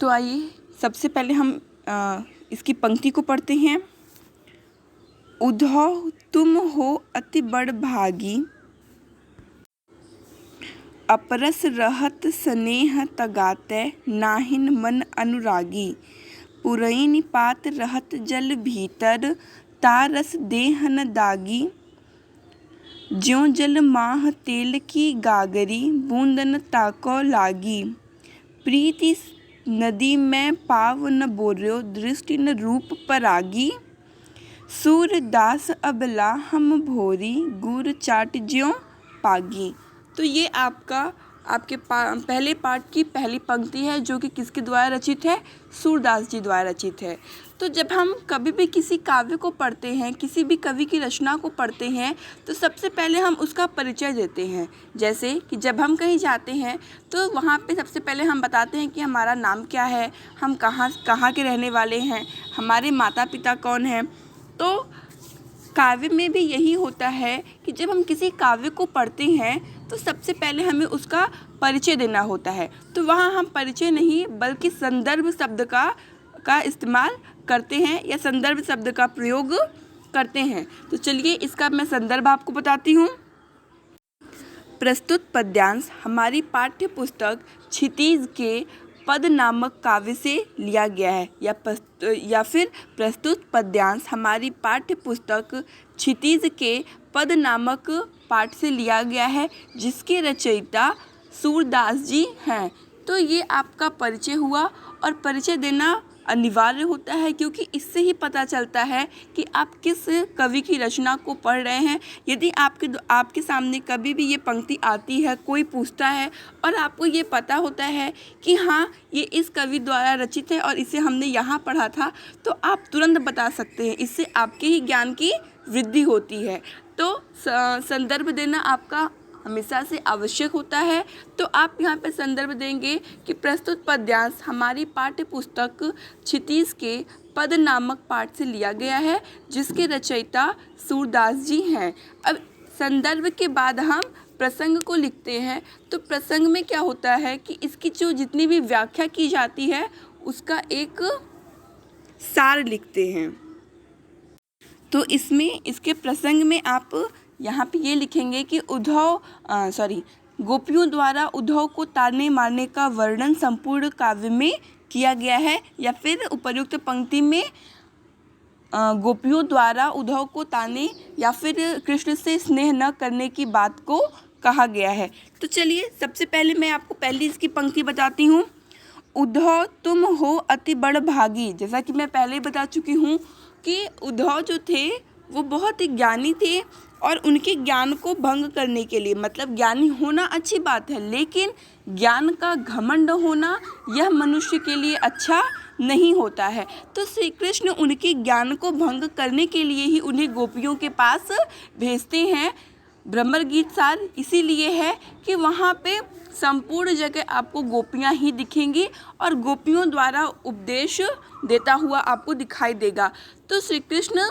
तो आइए सबसे पहले हम इसकी पंक्ति को पढ़ते हैं। उद्धव तुम हो अति बड़ भागी, अपरस रहत स्नेह तगाते, नाहिन मन अनुरागी। पुरैन पात रहत जल भीतर, तारस देहन दागी। ज्यों जल माह तेल की गागरी, बूंदन ताको लागी। प्रीति नदी में पाव न बोर्यो, दृष्टि न रूप परागी। सूरदास अबला हम भोरी, गुर चाट ज्यों पागी। तो ये आपके पहले पाठ की पहली पंक्ति है, जो कि किसके द्वारा रचित है? सूरदास जी द्वारा रचित है। तो जब हम कभी भी किसी काव्य को पढ़ते हैं, किसी भी कवि की रचना को पढ़ते हैं, तो सबसे पहले हम उसका परिचय देते हैं। जैसे कि जब हम कहीं जाते हैं तो वहाँ पे सबसे पहले हम बताते हैं कि हमारा नाम क्या है, हम कहाँ के रहने वाले हैं, हमारे माता पिता कौन हैं। तो काव्य में भी यही होता है कि जब हम किसी काव्य को पढ़ते हैं तो सबसे पहले हमें उसका परिचय देना होता है। तो वहाँ हम परिचय नहीं बल्कि संदर्भ शब्द का इस्तेमाल करते हैं या संदर्भ शब्द का प्रयोग करते हैं। तो चलिए इसका मैं संदर्भ आपको बताती हूँ। प्रस्तुत पद्यांश हमारी पाठ्य पुस्तक क्षितिज के पद नामक काव्य से लिया गया है, या फिर प्रस्तुत पद्यांश हमारी पाठ्य पुस्तक क्षितिज के पद नामक पाठ से लिया गया है, जिसके रचयिता सूरदास जी हैं। तो ये आपका परिचय हुआ, और परिचय देना अनिवार्य होता है क्योंकि इससे ही पता चलता है कि आप किस कवि की रचना को पढ़ रहे हैं। यदि आपके सामने कभी भी ये पंक्ति आती है, कोई पूछता है और आपको ये पता होता है कि हाँ ये इस कवि द्वारा रचित है और इसे हमने यहाँ पढ़ा था, तो आप तुरंत बता सकते हैं। इससे आपके ही ज्ञान की वृद्धि होती है। तो संदर्भ देना आपका हमेशा से आवश्यक होता है। तो आप यहाँ पे संदर्भ देंगे कि प्रस्तुत पद्यांश हमारी पाठ्य पुस्तक क्षितिज के पद नामक पाठ से लिया गया है, जिसके रचयिता सूरदास जी हैं। अब संदर्भ के बाद हम प्रसंग को लिखते हैं। तो प्रसंग में क्या होता है कि इसकी जो जितनी भी व्याख्या की जाती है उसका एक सार लिखते हैं। तो इसके प्रसंग में आप यहाँ पे ये लिखेंगे कि गोपियों द्वारा उद्धव को ताने मारने का वर्णन संपूर्ण काव्य में किया गया है, या फिर उपर्युक्त पंक्ति में गोपियों द्वारा उद्धव को ताने या फिर कृष्ण से स्नेह न करने की बात को कहा गया है। तो चलिए सबसे पहले मैं आपको पहली इसकी पंक्ति बताती हूँ। उद्धव तुम हो अति बड़ भागी। जैसा कि मैं पहले बता चुकी हूँ कि उद्धव जो थे वो बहुत ही ज्ञानी थे, और उनके ज्ञान को भंग करने के लिए, मतलब ज्ञानी होना अच्छी बात है, लेकिन ज्ञान का घमंड होना यह मनुष्य के लिए अच्छा नहीं होता है। तो श्री कृष्ण उनके ज्ञान को भंग करने के लिए ही उन्हें गोपियों के पास भेजते हैं। भ्रमर गीत सार इसीलिए है कि वहाँ पे संपूर्ण जगह आपको गोपियाँ ही दिखेंगी और गोपियों द्वारा उपदेश देता हुआ आपको दिखाई देगा। तो श्री कृष्ण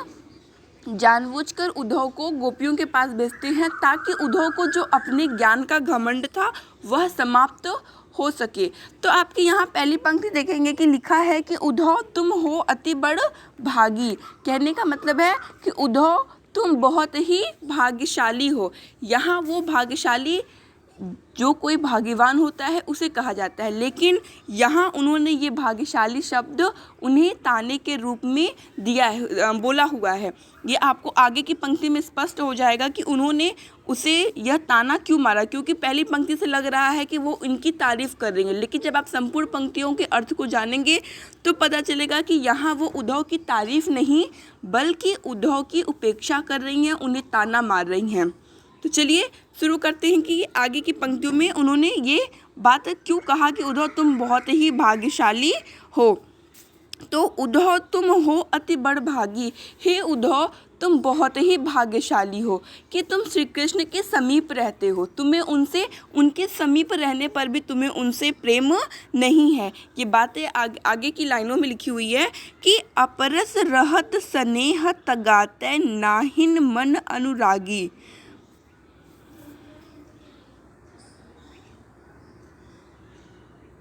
जानबूझकर उद्धव को गोपियों के पास भेजते हैं ताकि उद्धव को जो अपने ज्ञान का घमंड था वह समाप्त हो सके। तो आपके यहाँ पहली पंक्ति देखेंगे कि लिखा है कि उद्धव तुम हो अति बड़ भागी। कहने का मतलब है कि उद्धव तुम बहुत ही भाग्यशाली हो। यहाँ वो भाग्यशाली जो कोई भाग्यवान होता है उसे कहा जाता है, लेकिन यहाँ उन्होंने ये भाग्यशाली शब्द उन्हें ताने के रूप में बोला हुआ है। ये आपको आगे की पंक्ति में स्पष्ट हो जाएगा कि उन्होंने उसे यह ताना क्यों मारा, क्योंकि पहली पंक्ति से लग रहा है कि वो इनकी तारीफ कर रही हैं, लेकिन जब आप संपूर्ण पंक्तियों के अर्थ को जानेंगे तो पता चलेगा कि यहाँ वो उद्धव की तारीफ नहीं बल्कि उद्धव की उपेक्षा कर रही हैं, उन्हें ताना मार रही हैं। तो चलिए शुरू करते हैं कि आगे की पंक्तियों में उन्होंने ये बात क्यों कहा कि उद्धव तुम बहुत ही भाग्यशाली हो। तो उद्धव तुम हो अति बड़ भागी। हे उद्धव तुम बहुत ही भाग्यशाली हो कि तुम श्री कृष्ण के समीप रहते हो। तुम्हें उनके समीप रहने पर भी तुम्हें उनसे प्रेम नहीं है। ये बातें आगे की लाइनों में लिखी हुई है कि अपरस रहत स्नेह तगाते नाहिन मन अनुरागी।